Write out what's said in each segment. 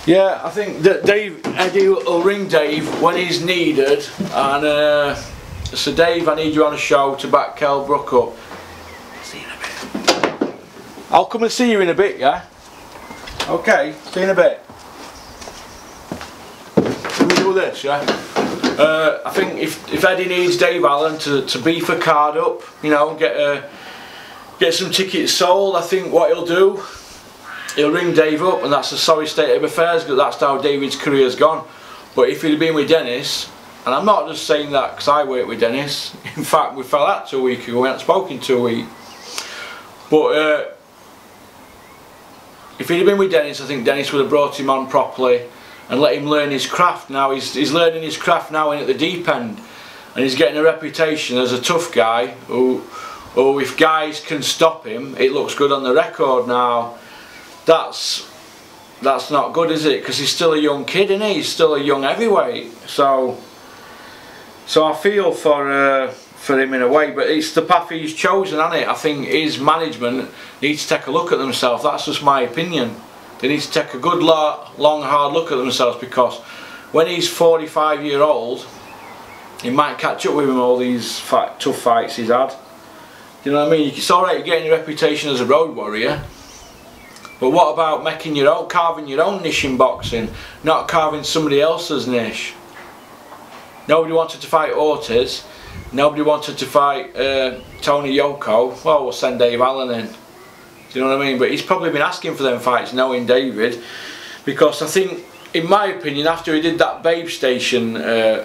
Yeah, I think that Eddie will ring Dave when he's needed, and so Dave, I need you on a show to back Kell Brook up. See you in a bit. I'll come and see you in a bit, yeah? Okay, see you in a bit. Let me do this, yeah? I think if Eddie needs Dave Allen to beef a card up, you know, get some tickets sold, I think what he'll do, he'll ring Dave up, and that's a sorry state of affairs, because that's how David's career's gone. But if he'd have been with Dennis, and I'm not just saying that because I work with Dennis, in fact we fell out 2 weeks ago, we hadn't spoken 2 weeks. But if he'd have been with Dennis, I think Dennis would have brought him on properly and let him learn his craft. Now he's learning his craft now in at the deep end, and he's getting a reputation as a tough guy who if guys can stop him, it looks good on the record. Now that's not good, is it? Because he's still a young kid, isn't he? He's still a young heavyweight. So I feel for him in a way, but it's the path he's chosen, isn't it? I think his management needs to take a look at themselves. That's just my opinion. They need to take a good long hard look at themselves, because when he's 45-year-old, he might catch up with him all these tough fights he's had. Do you know what I mean? It's alright getting your reputation as a road warrior, but what about making your own, carving your own niche in boxing, not carving somebody else's niche? Nobody wanted to fight Ortiz, nobody wanted to fight Tony Yoka. Well, we'll send Dave Allen in. Do you know what I mean? But he's probably been asking for them fights, knowing David, because I think, in my opinion, after he did that Babe Station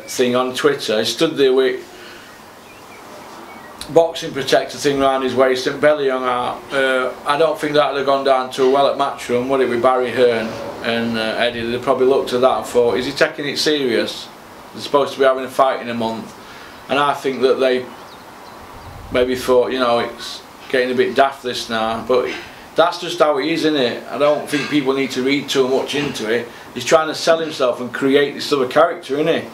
thing on Twitter, he stood there with boxing protector thing around his waist and belly hung out. I don't think that would have gone down too well at Matchroom, would it, with Barry Hearn and Eddie? They probably looked at that and thought, is he taking it serious? They're supposed to be having a fight in a month. And I think that they maybe thought, you know, it's getting a bit daft this now, but that's just how he is, isn't it? I don't think people need to read too much into it. He's trying to sell himself and create this other character, isn't he?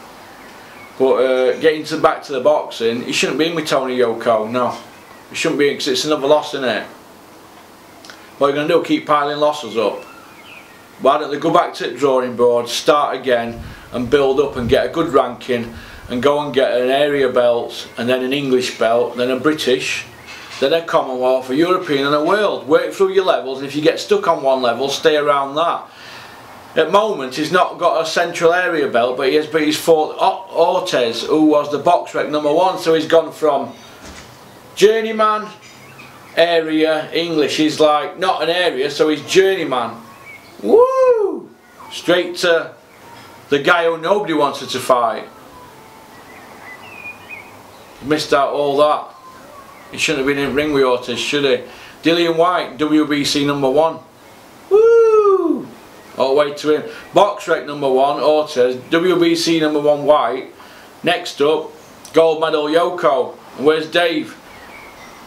But getting back to the boxing, he shouldn't be in with Tony Yoka, no. He shouldn't be in, because it's another loss, isn't it? What are you going to do, keep piling losses up? Why don't they go back to the drawing board, start again, and build up and get a good ranking, and go and get an area belt, and then an English belt, then a British, then a Commonwealth, a European and a World. Work through your levels, and if you get stuck on one level, stay around that. At the moment he's not got a central area belt, but he's fought Ortiz, who was the box rec #1, so he's gone from journeyman, area, English. He's like not an area, so he's journeyman. Woo! Straight to the guy who nobody wanted to fight. He missed out all that. He shouldn't have been in ring with Ortiz, should he? Dillian White, WBC #1. Woo! All the way to him. Box rec #1, Ortiz. WBC #1, White. Next up, gold medal Yoka. And where's Dave?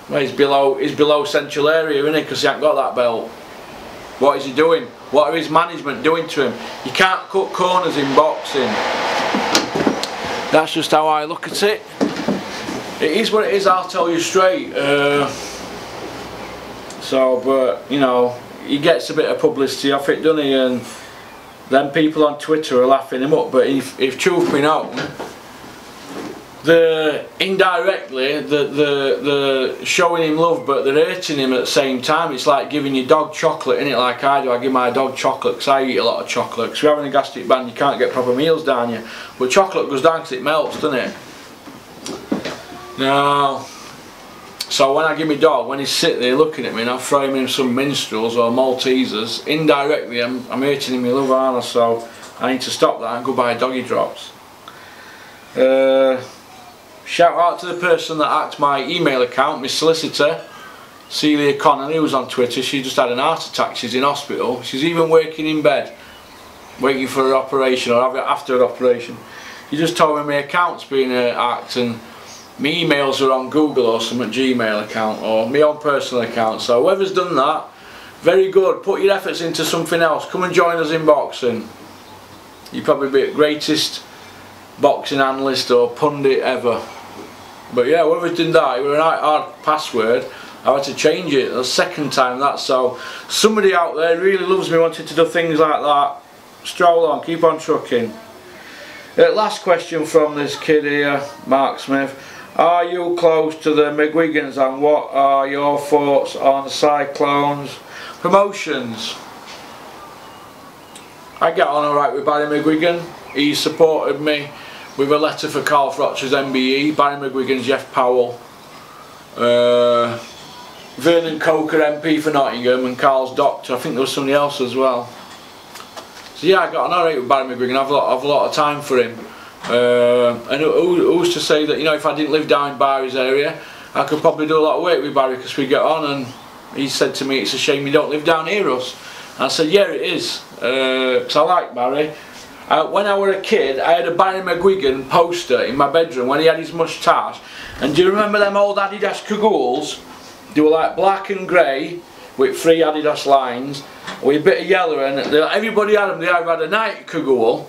Well, he's below central area, isn't he? Because he hasn't got that belt. What is he doing? What are his management doing to him? You can't cut corners in boxing. That's just how I look at it. It is what it is, I'll tell you straight. But you know, he gets a bit of publicity off it, doesn't he? And then people on Twitter are laughing him up. But if truth be known, indirectly the showing him love, but they're hurting him at the same time. It's like giving your dog chocolate, innit? Like I do. I give my dog chocolate because I eat a lot of chocolate. Because we're having a gastric band, you can't get proper meals down you. But chocolate goes down because it melts, doesn't it? Now, so when I give my dog, when he's sitting there looking at me and I throw him in some minstrels or Maltesers, indirectly I'm hurting him with love, aren't I? So I need to stop that and go buy doggy drops. Shout out to the person that hacked my email account, my solicitor, Celia Connolly, who's on Twitter. She just had an heart attack, she's in hospital. She's even working in bed, waiting for her operation or after her operation. She just told me my account's been hacked and my emails are on Google or some Gmail account or my own personal account. So whoever's done that, very good. Put your efforts into something else. Come and join us in boxing. You'll probably be the greatest boxing analyst or pundit ever. But yeah, whoever's done that, it was an hard password. I had to change it the second time that. So somebody out there really loves me, wanting to do things like that. stroll on, keep on trucking. Last question from this kid here, Mark Smith. Are you close to the McGuigans, and what are your thoughts on Cyclones promotions? I get on alright with Barry McGuigan. He supported me with a letter for Carl Frotcher's MBE. Barry McGuigan's Jeff Powell. Vernon Coker MP for Nottingham, and Carl's doctor. I think there was somebody else as well. So yeah, I got on alright with Barry McGuigan. I've a lot of time for him. And who's to say that, you know, if I didn't live down in Barry's area, I could probably do a lot of work with Barry, because we get on. And he said to me, it's a shame you don't live down here, Russ. And I said, yeah, it is, because I like Barry. When I was a kid, I had a Barry McGuigan poster in my bedroom when he had his moustache. And do you remember them old Adidas cagoules? They were like black and grey with 3 Adidas lines with a bit of yellow, and everybody had them. They either had a Nike cagoule,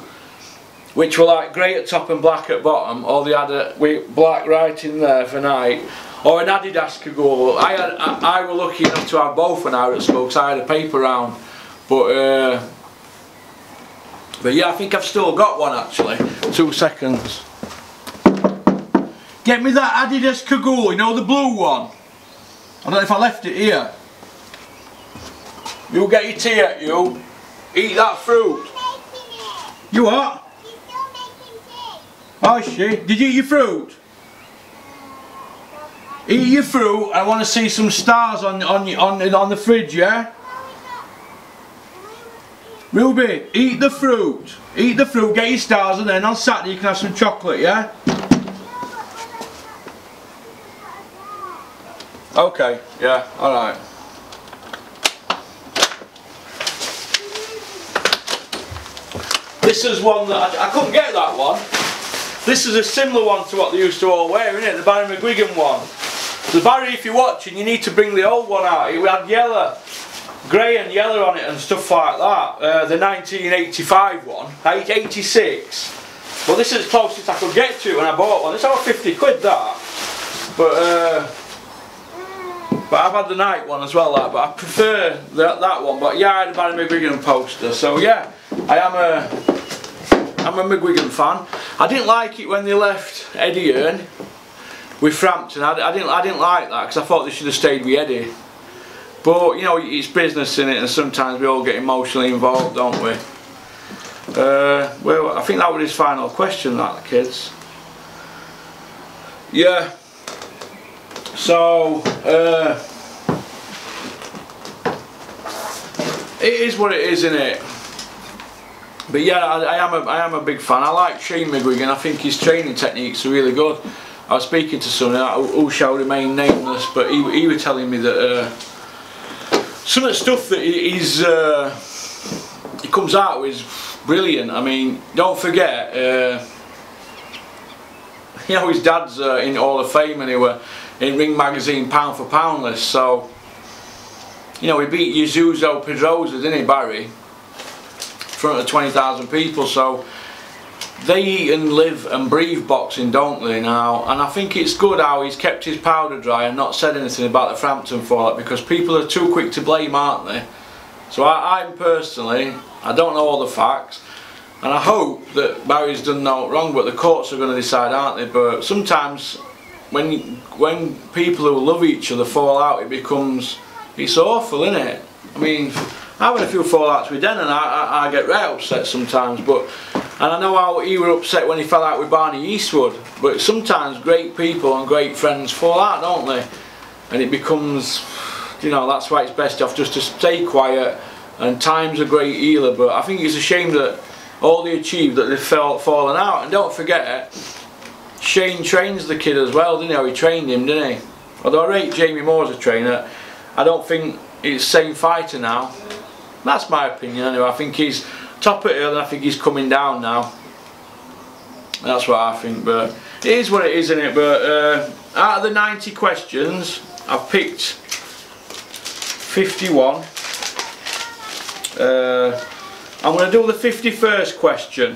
which were like grey at top and black at bottom, or they had a with black writing there for Nike, or an Adidas cagoule. I was lucky enough to have both when I was at school, because I had a paper round. But yeah, I think I've still got one actually. 2 seconds. Get me that Adidas cagoule, you know, the blue one. I don't know if I left it here. You get your tea at you. Eat that fruit. You what? Oh, she. Did you eat your fruit? Eat your fruit. I want to see some stars on the fridge, yeah? Ruby, eat the fruit. Eat the fruit, get your stars, and then on Saturday you can have some chocolate, yeah? Okay, yeah, alright. This is one that I couldn't get that one. This is a similar one to what they used to all wear, isn't it? The Barry McGuigan one. So Barry, if you're watching, you need to bring the old one out. It had yellow, grey and yellow on it and stuff like that. The 1985 one, 86. Well, this is the closest I could get to when I bought one. It's over 50 quid that. But I've had the night one as well, but I prefer that one. But yeah, I had a Barry McGuigan poster. So yeah, I'm a McGuigan fan. I didn't like it when they left Eddie Hearn with Frampton. I didn't like that, because I thought they should have stayed with Eddie. But you know, it's business in it, and sometimes we all get emotionally involved, don't we? Well, I think that was his final question, that, the kids. Yeah. So it is what it is, isn't it? But yeah, I am a big fan. I like Shane McGuigan. I think his training techniques are really good. I was speaking to someone who shall remain nameless, but he was telling me that some of the stuff that he comes out with is brilliant. I mean, don't forget, you know, his dad's in Hall of Fame, and he were in Ring Magazine pound for pound list. So, you know, he beat Yasuzo Pedrosa, didn't he, Barry? In front of 20,000 people. So they eat and live and breathe boxing, don't they, now? And I think it's good how he's kept his powder dry and not said anything about the Frampton fallout, because people are too quick to blame, aren't they? So I'm personally, I don't know all the facts, and I hope that Barry's done no wrong, but the courts are going to decide, aren't they? But sometimes when people who love each other fall out, it's awful, isn't it? I mean, I've had a few fallouts with Den, and I get right upset sometimes, and I know how he was upset when he fell out with Barney Eastwood, but sometimes great people and great friends fall out, don't they? And it becomes, you know, that's why it's best off just to stay quiet, and time's a great healer. But I think it's a shame that all they achieved, that they've fallen out. And don't forget, Shane trains the kid as well, didn't he? He trained him, didn't he? Although I rate Jamie Moore as a trainer, I don't think it's the same fighter now. That's my opinion anyway. I think he's top of the hill, and I think he's coming down now. That's what I think, but it is what it is, isn't it? But out of the 90 questions, I've picked 51. I'm going to do the 51st question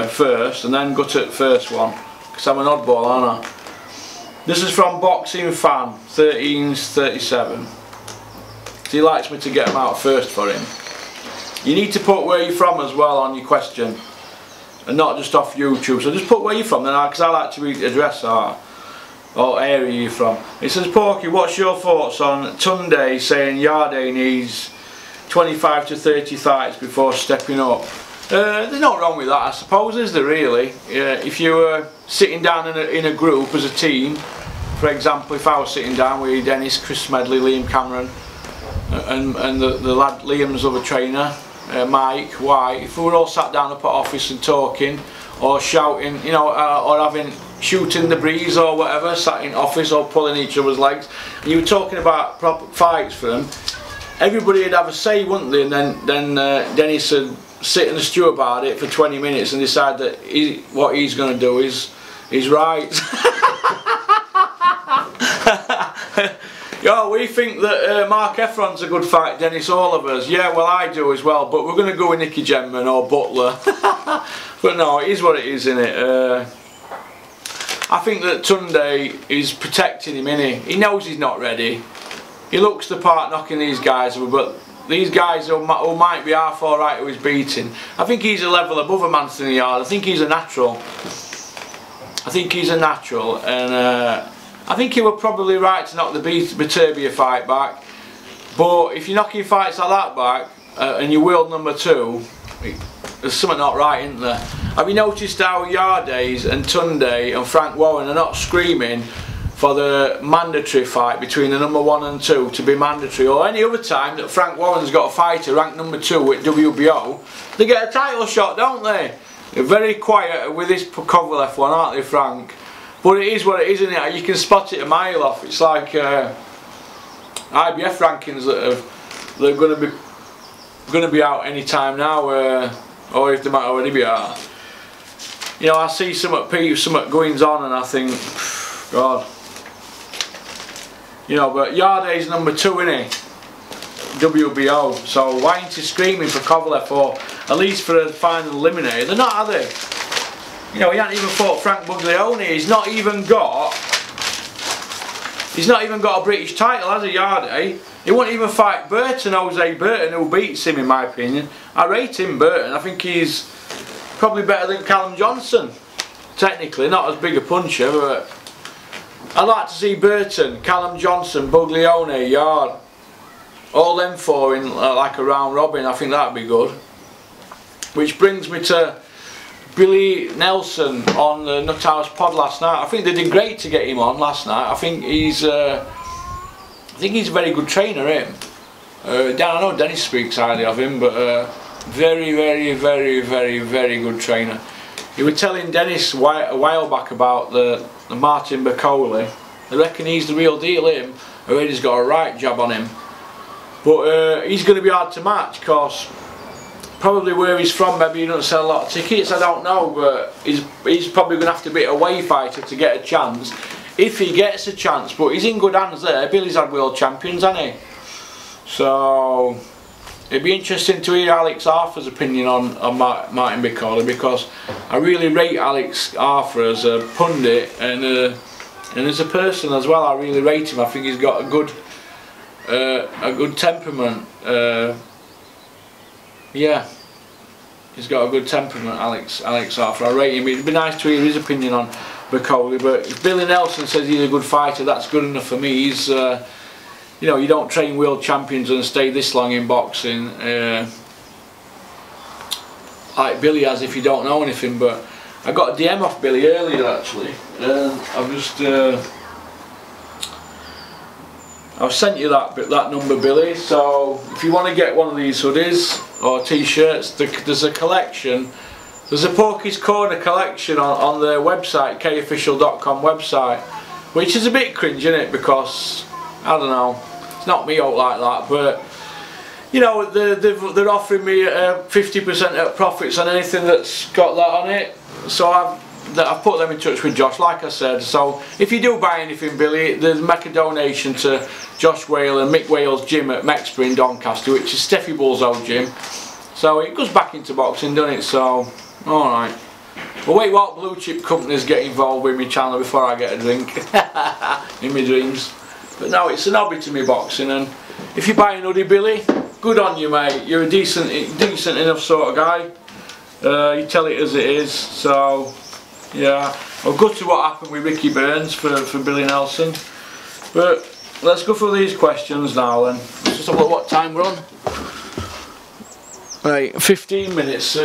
first, and then go to the first one, because I'm an oddball, aren't I? This is from Boxing Fan 1337. He likes me to get them out first for him. You need to put where you're from as well on your question, and not just off YouTube. So just put where you're from, then, because I like to read the address or area you're from. It says, Porky, what's your thoughts on Tunde saying Yarde needs 25 to 30 fights before stepping up? There's no wrong with that, I suppose, is there really? If you were sitting down in a group as a team, for example, if I was sitting down with Dennis, Chris Medley, Liam Cameron, and the lad Liam's other trainer, Mike White, if we were all sat down up at office and talking or shouting, you know, or shooting the breeze or whatever, sat in office or pulling each other's legs, and you were talking about proper fights for them, everybody would have a say, wouldn't they? And then Dennis would sit in the stew about it for 20 minutes and decide that what he's going to do is right. Yo, we think that Mark Efron's a good fight, Dennis, all of us. Yeah, well, I do as well, but we're going to go with Nicky Gemman or Butler. But no, it is what it is, innit? I think that Tunde is protecting him, innit? He knows he's not ready. He looks the part knocking these guys, but these guys who might be half alright who he's beating, I think he's a level above a Anthony Yarde. I think he's a natural. And I think he were probably right to knock the Beterbiev fight back. But if you're knocking fights like that back, and you're world number 2, there's something not right, isn't there? Have you noticed how Yarde and Tunde and Frank Warren are not screaming for the mandatory fight between the number 1 and 2 to be mandatory, or any other time that Frank Warren's got a fighter ranked number 2 at WBO, they get a title shot, don't they? They're very quiet with this Kovalev one, aren't they, Frank? But it is what it is, isn't it? You can spot it a mile off. It's like IBF rankings they're going to be out any time now, or if they might already be out. You know, I see something goings on, and I think, God. You know, but Yarde's number 2, innit? WBO. So why ain't he screaming for Kovalev, or at least for a final eliminator? They're not, are they? You know, he hasn't even fought Frank Buglioni. He's not even got a British title, has he, Yarde? He won't even fight Jose Burton, who beats him, in my opinion. I rate him, Burton. I think he's probably better than Callum Johnson. Technically, not as big a puncher, but I'd like to see Burton, Callum Johnson, Buglioni, Yarde, all them 4 in like a round robin. I think that'd be good. Which brings me to Billy Nelson on the Nuthouse pod last night. I think they did great to get him on last night. I think he's a very good trainer, him. I know Dennis speaks highly of him, but very, very, very, very, very good trainer. He was telling Dennis a while back about the Martin Bacoli. I reckon he's the real deal, him. I heard he's got a right job on him. But he's going to be hard to match, because probably where he's from, maybe he doesn't sell a lot of tickets, I don't know, but he's probably going to have to be a away fighter to get a chance, if he gets a chance. But he's in good hands there. Billy's had world champions, hasn't he? So it'd be interesting to hear Alex Arthur's opinion on Martin Bacoli, because I really rate Alex Arthur as a pundit and as a person as well. I really rate him. I think he's got a good temperament. Yeah, he's got a good temperament, Alex Arthur. I rate him. It'd be nice to hear his opinion on Bacoli, but if Billy Nelson says he's a good fighter, that's good enough for me. He's, you know, you don't train world champions and stay this long in boxing, like Billy has, if you don't know anything. But I got a DM off Billy earlier, actually. I've sent you that number, Billy. So if you want to get one of these hoodies or t-shirts, there's a collection. There's a Porky's Corner collection on their website, kofficial.com website, which is a bit cringe, isn't it? Because I don't know, it's not me out like that, but you know, they're offering me 50% of profits on anything that's got that on it. So I've put them in touch with Josh, like I said. So if you do buy anything, Billy, make a donation to Josh Whale and Mick Whale's gym at Mexborough in Doncaster, which is Steffi Bull's old gym. So it goes back into boxing, doesn't it? So, alright. Well, wait what blue chip companies get involved with my channel before I get a drink in my dreams. But no, it's an hobby to me, boxing. And if you buy an hoodie, Billy, good on you, mate. You're a decent enough sort of guy. You tell it as it is. So yeah, I'll go to what happened with Ricky Burns for Billy Nelson. But let's go through these questions now then. Let's just have a look what time we're on. Right, 15 minutes.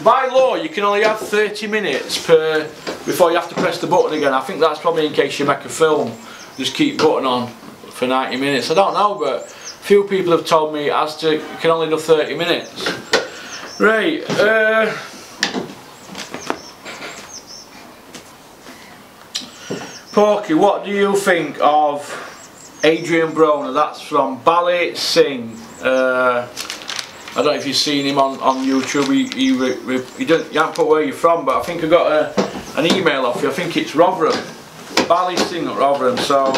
By law, you can only have 30 minutes before you have to press the button again. I think that's probably in case you make a film. Just keep button on for 90 minutes. I don't know, but a few people have told me you can only do 30 minutes. Right. Porky, what do you think of Adrian Broner? That's from Bali Singh. I don't know if you've seen him on YouTube. You haven't put where you're from, but I think I got an email off you. I think it's Rotherham. Bali Singh at Rotherham. So,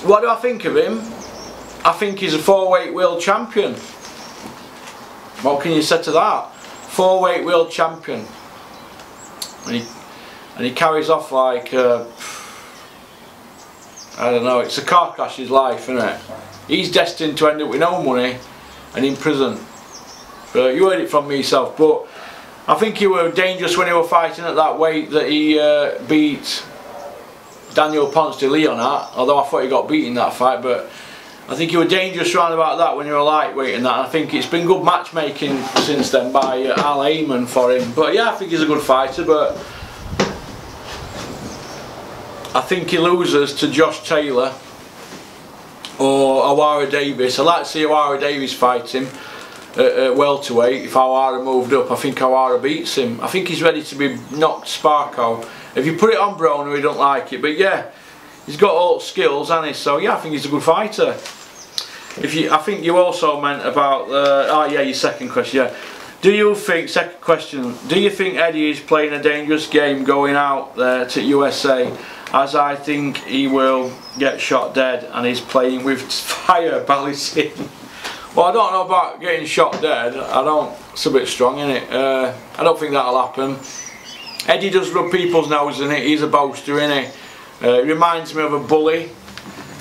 what do I think of him? I think he's a 4-weight world champion. What can you say to that? 4-weight world champion. And he carries off like, I don't know, it's a car crash's life, isn't it? He's destined to end up with no money and in prison. But you heard it from me yourself. But I think he was dangerous when he was fighting at that weight that he beat Daniel Ponce de Leon at. Although I thought he got beat in that fight, but I think he was dangerous round about that when you were a lightweight and that. And I think it's been good matchmaking since then by Al Heyman for him. But yeah, I think he's a good fighter. But I think he loses to Josh Taylor or Awara Davis. I'd like to see Awara Davis fight him at welterweight. If Awara moved up, I think Awara beats him. I think he's ready to be knocked sparko. If you put it on Broner, he don't like it. But yeah, he's got all skills, hasn't he? So yeah, I think he's a good fighter. I think you also meant about oh yeah, your second question. Yeah, do you think Eddie is playing a dangerous game going out there to USA? As I think he will get shot dead and he's playing with fire, Ballysy. Well, I don't know about getting shot dead. It's a bit strong, isn't it? I don't think that'll happen. Eddie does rub people's noses in it. He's a boaster, isn't he? He reminds me of a bully.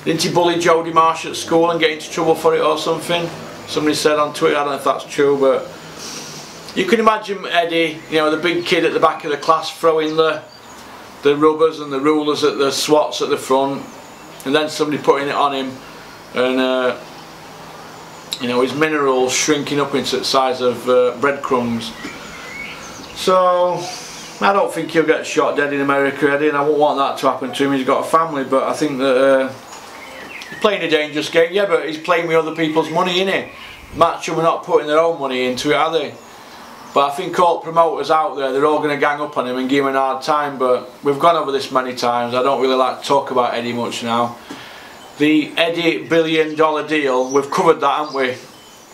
Didn't he bully Jody Marsh at school and get into trouble for it or something? Somebody said on Twitter, I don't know if that's true, but you can imagine Eddie, you know, the big kid at the back of the class throwing the rubbers and the rulers at the swats at the front, and then somebody putting it on him, and you know, his minerals shrinking up into the size of breadcrumbs. So I don't think he'll get shot dead in America, Eddie, and I won't want that to happen to him. He's got a family, but I think that he's playing a dangerous game. Yeah, but he's playing with other people's money, innit? Matchroom are not putting their own money into it, are they? But I think all promoters out there, they're all going to gang up on him and give him a hard time. But we've gone over this many times. I don't really like to talk about Eddie much now. The Eddie $1 billion deal, we've covered that, haven't we?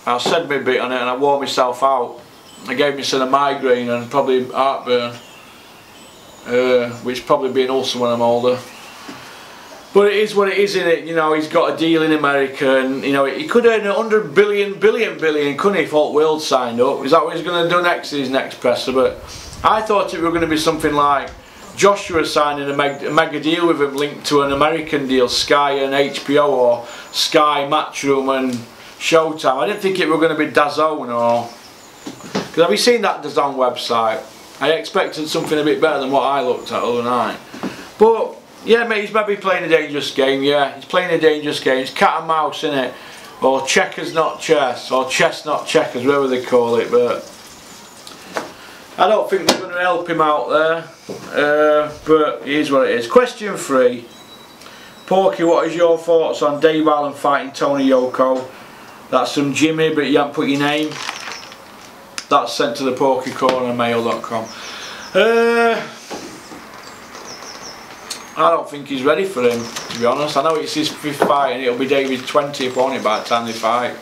I said my bit on it and I wore myself out. I gave me a migraine and probably heartburn, which probably be an ulcer when I'm older. But it is what it is, isn't it? You know, he's got a deal in America, and you know, he could earn 100 billion, couldn't he, if Alt World signed up? Is that what he's going to do next in his next presser? But I thought it were going to be something like Joshua signing a mega deal with him linked to an American deal, Sky and HBO, or Sky, Matchroom and Showtime. I didn't think it were going to be DAZN, or... Because have you seen that DAZN website? I expected something a bit better than what I looked at the other night. But yeah, mate, he's maybe playing a dangerous game. Yeah, he's playing a dangerous game. It's cat and mouse, innit? Or checkers not chess, or chess not checkers, whatever they call it. But I don't think they're going to help him out there. But it is what it is. Question 3. Porky, what is your thoughts on Dave Allen fighting Tony Yoka? That's from Jimmy, but you haven't put your name. That's sent to the porkycornermail.com. I don't think he's ready for him, to be honest. I know it's his 5th fight and it'll be David's 20th, won't it, by the time they fight?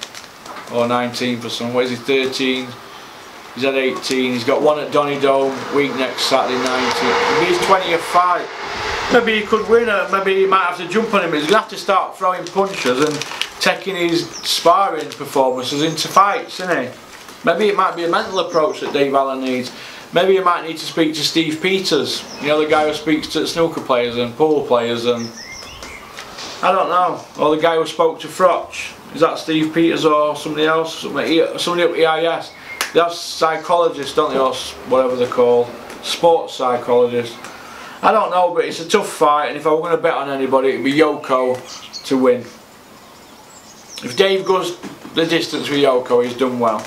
Or 19th or something. What is he, 13? He's at 18. He's got one at Donny Dome week next Saturday, 19th. It'll be his 20th fight. Maybe he could win it. Maybe he might have to jump on him. He's going to have to start throwing punches and taking his sparring performances into fights, isn't he? Maybe it might be a mental approach that Dave Allen needs. Maybe you might need to speak to Steve Peters, you know, the guy who speaks to snooker players and pool players, and I don't know. Or the guy who spoke to Frotch. Is that Steve Peters or somebody else? Somebody up EIS. They have psychologists, don't they, or whatever they're called. Sports psychologists. I don't know, but it's a tough fight, and if I were going to bet on anybody, it'd be Yoka to win. If Dave goes the distance with Yoka, he's done well.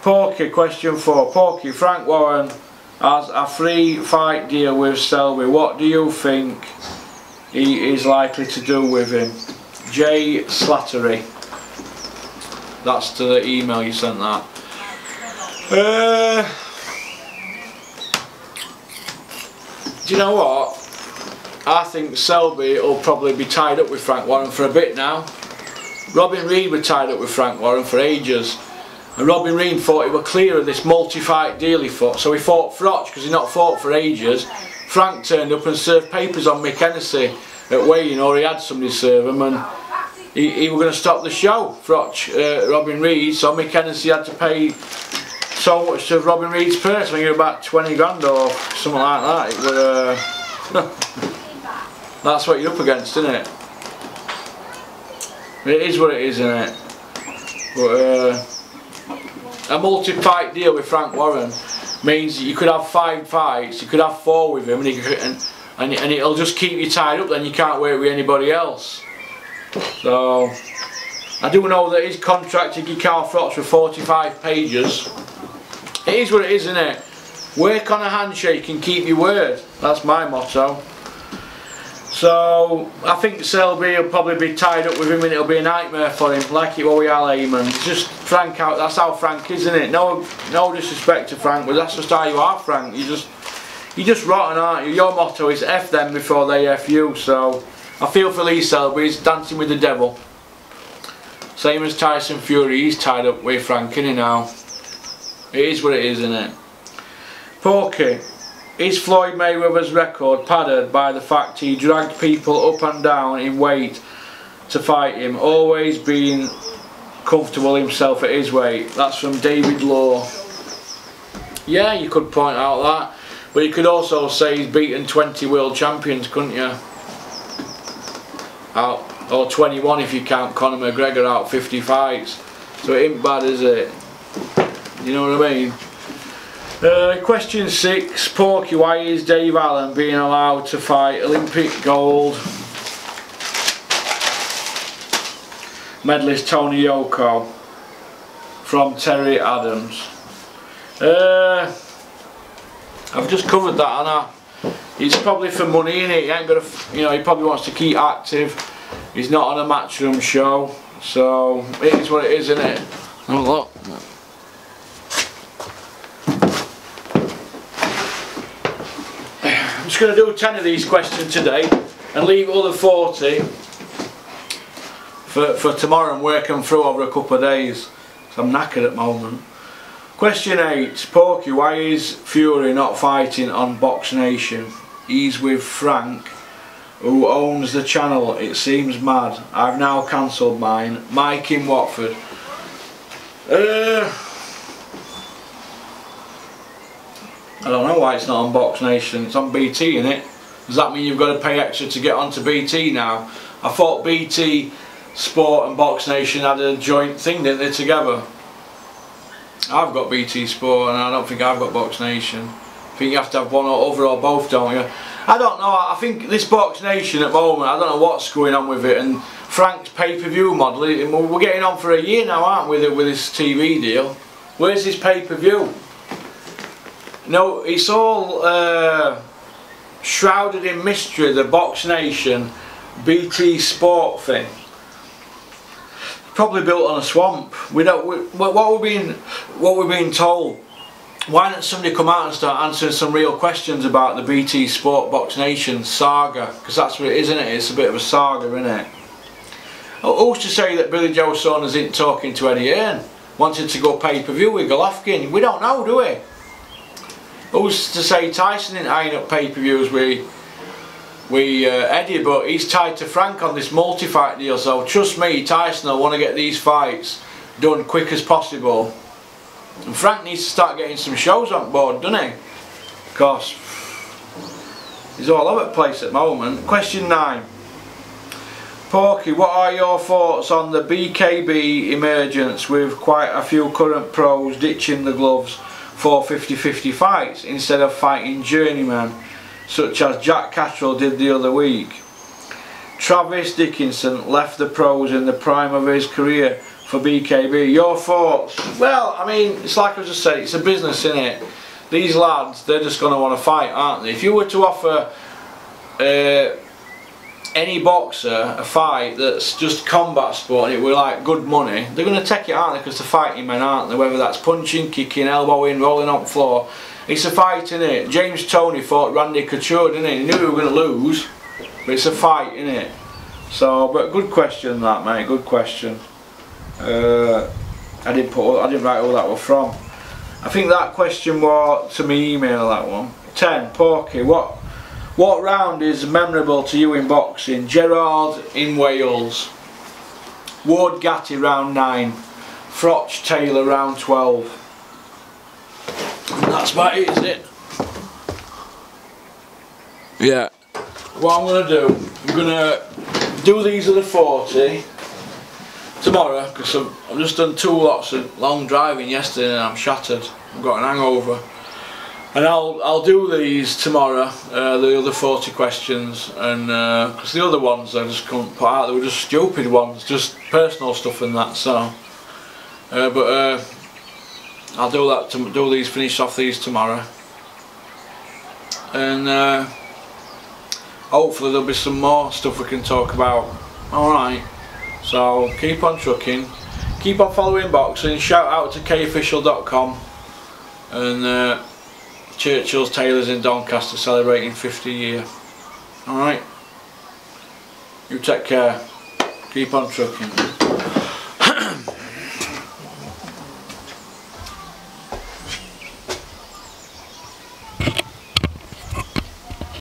Porky, question 4. Porky, Frank Warren has a free fight deal with Selby. What do you think he is likely to do with him? J. Slattery. That's to the email you sent that. Do you know what? I think Selby will probably be tied up with Frank Warren for a bit now. Robin Reid were tied up with Frank Warren for ages. And Robin Reid thought he were clear of this multi-fight deal he fought. So he fought Frotch because he not fought for ages. Frank turned up and served papers on Mick Hennessy at weighing, or he had somebody serve him, and he were going to stop the show, Frotch, Robin Reid, so Mick Hennessy had to pay so much to Robin Reid's purse. I think it was about 20 grand or something like that. It was, that's what you're up against, isn't it? It is what it is, isn't it? But a multi-fight deal with Frank Warren means you could have 5 fights, you could have 4 with him, and it'll just keep you tied up, then you can't work with anybody else. So I do know that he's contracted Carl Frotch for 45 pages. It is what it is, isn't it? Work on a handshake and keep your word. That's my motto. So I think Selby will probably be tied up with him, and it'll be a nightmare for him, like it was with Al Heyman. It's just Frank out. That's how Frank is, isn't it? No disrespect to Frank, but that's just how you are, Frank. You're just rotten, aren't you? Your motto is F them before they F you. So I feel for Lee Selby. He's dancing with the devil. Same as Tyson Fury. He's tied up with Frank, isn't he now? It is what it is, isn't it? Porky. Is Floyd Mayweather's record padded by the fact he dragged people up and down in weight to fight him, always being comfortable himself at his weight? That's from David Law. Yeah, you could point out that, but you could also say he's beaten 20 world champions, couldn't you? Or 21 if you count Conor McGregor out 50 fights. So it ain't bad, is it? You know what I mean? Question 6. Porky, why is Dave Allen being allowed to fight Olympic gold medalist Tony Yoka? From Terry Adams. I've just covered that, and it's probably for money, innit? He ain't gonna, you know, he probably wants to keep active. He's not on a matchroom show, so it is what it is, isn't it? Oh look. I'm just going to do 10 of these questions today and leave other 40 for tomorrow and work them through over a couple of days. So I'm knackered at the moment. Question 8. Porky, why is Fury not fighting on Box Nation? He's with Frank, who owns the channel. It seems mad. I've now cancelled mine. Mike in Watford. I don't know why it's not on Box Nation. It's on BT, innit? Does that mean you've got to pay extra to get onto BT now? I thought BT Sport and Box Nation had a joint thing, didn't they, together? I've got BT Sport and I don't think I've got Box Nation. I think you have to have one or other or both, don't you? I don't know. I think this Box Nation at the moment, I don't know what's going on with it. And Frank's pay-per-view model, we're getting on for a year now, aren't we, with this TV deal? Where's this pay-per-view? No, it's all shrouded in mystery, the Box Nation BT Sport thing. Probably built on a swamp. What we're being told. Why don't somebody come out and start answering some real questions about the BT Sport Box Nation saga? Because that's what it is, isn't it? It's a bit of a saga, isn't it? Who's to say that Billy Joe Saunders isn't talking to Eddie Hearn, wanted to go pay-per-view with Golovkin? We don't know, do we? Who's to say Tyson isn't eyeing up pay-per-views with Eddie, but he's tied to Frank on this multi-fight deal, so trust me, Tyson will want to get these fights done quick as possible. And Frank needs to start getting some shows on board, doesn't he? Because he's all over the place at the moment. Question 9. Porky, what are your thoughts on the BKB emergence with quite a few current pros ditching the gloves for 50-50 fights instead of fighting journeymen such as Jack Catterall did the other week? Travis Dickinson left the pros in the prime of his career for BKB. Your thoughts? Well, I mean, it's like I just said, it's a business, innit? These lads, they're just going to want to fight, aren't they? If you were to offer any boxer a fight that's just combat sport and it were like good money, they're going to take it, aren't they? Because they're fighting men, aren't they? Whether that's punching, kicking, elbowing, rolling on the floor, it's a fight, innit? James Toney fought Randy Couture, didn't he? He knew he was going to lose, but it's a fight, innit? So, but good question that, mate. Good question. I didn't write all that was from. I think that question was to me email, that one. 10. Porky, what round is memorable to you in boxing? Gerard in Wales, Ward Gatti round 9, Frotch Taylor round 12. And that's about it, is it? Yeah. What I'm going to do, I'm going to do these at the 40 tomorrow, because I've just done 2 lots of long driving yesterday and I'm shattered. I've got an hangover. And I'll do these tomorrow, the other 40 questions, and because the other ones I just couldn't put out, they were just stupid ones, just personal stuff and that. So, but I'll do that. Finish off these tomorrow, and hopefully there'll be some more stuff we can talk about. All right. So keep on trucking, keep on following boxing. Shout out to kofficial.com and. Churchill's Tailors in Doncaster celebrating 50 year. Alright, you take care, keep on trucking.